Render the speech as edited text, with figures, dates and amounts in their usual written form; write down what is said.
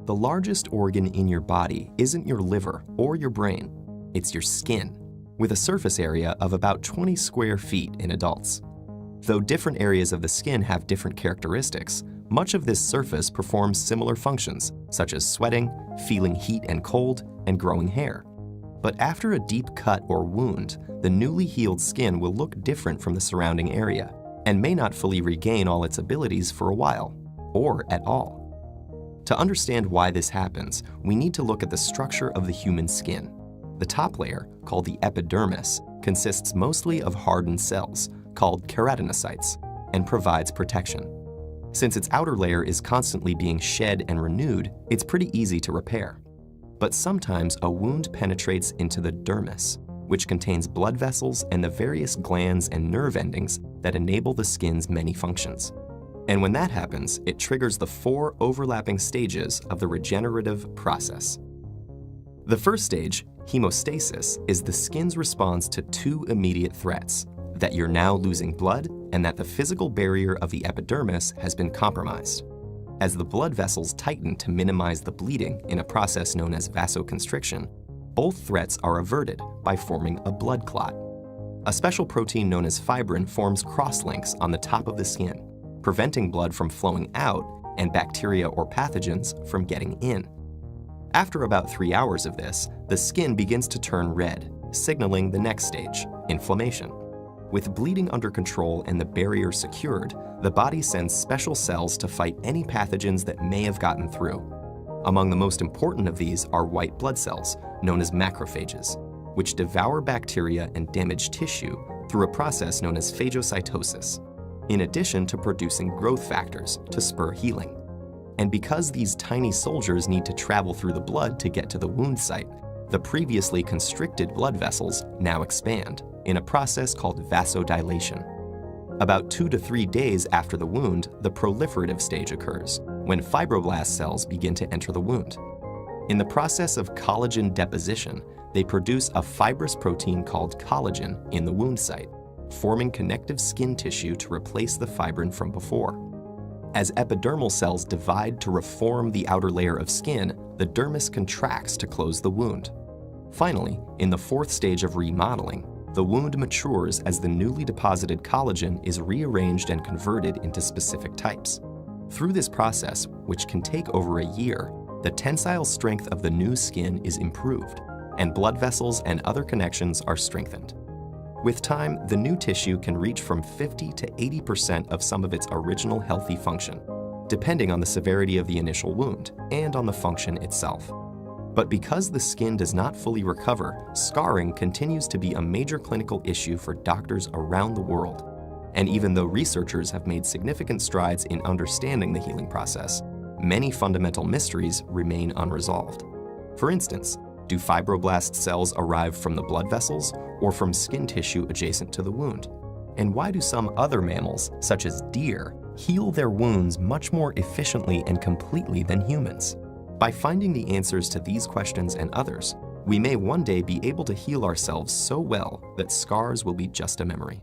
The largest organ in your body isn't your liver or your brain, it's your skin, with a surface area of about 20 square feet in adults. Though different areas of the skin have different characteristics, much of this surface performs similar functions, such as sweating, feeling heat and cold, and growing hair. But after a deep cut or wound, the newly healed skin will look different from the surrounding area and may not fully regain all its abilities for a while, or at all. To understand why this happens, we need to look at the structure of the human skin. The top layer, called the epidermis, consists mostly of hardened cells, called keratinocytes, and provides protection. Since its outer layer is constantly being shed and renewed, it's pretty easy to repair. But sometimes a wound penetrates into the dermis, which contains blood vessels and the various glands and nerve endings that enable the skin's many functions. And when that happens, it triggers the 4 overlapping stages of the regenerative process. The first stage, hemostasis, is the skin's response to 2 immediate threats: that you're now losing blood and that the physical barrier of the epidermis has been compromised. As the blood vessels tighten to minimize the bleeding in a process known as vasoconstriction, both threats are averted by forming a blood clot. A special protein known as fibrin forms crosslinks on the top of the skin, preventing blood from flowing out and bacteria or pathogens from getting in. After about 3 hours of this, the skin begins to turn red, signaling the next stage, inflammation. With bleeding under control and the barrier secured, the body sends special cells to fight any pathogens that may have gotten through. Among the most important of these are white blood cells, known as macrophages, which devour bacteria and damaged tissue through a process known as phagocytosis, in addition to producing growth factors to spur healing. And because these tiny soldiers need to travel through the blood to get to the wound site, the previously constricted blood vessels now expand in a process called vasodilation. About 2 to 3 days after the wound, the proliferative stage occurs, when fibroblast cells begin to enter the wound. In the process of collagen deposition, they produce a fibrous protein called collagen in the wound site, forming connective skin tissue to replace the fibrin from before. As epidermal cells divide to reform the outer layer of skin, the dermis contracts to close the wound. Finally, in the 4th stage of remodeling, the wound matures as the newly deposited collagen is rearranged and converted into specific types. Through this process, which can take over a year, the tensile strength of the new skin is improved, and blood vessels and other connections are strengthened. With time, the new tissue can reach from 50 to 80% of some of its original healthy function, depending on the severity of the initial wound and on the function itself. But because the skin does not fully recover, scarring continues to be a major clinical issue for doctors around the world. And even though researchers have made significant strides in understanding the healing process, many fundamental mysteries remain unresolved. For instance, do fibroblast cells arrive from the blood vessels or from skin tissue adjacent to the wound? And why do some other mammals, such as deer, heal their wounds much more efficiently and completely than humans? By finding the answers to these questions and others, we may one day be able to heal ourselves so well that scars will be just a memory.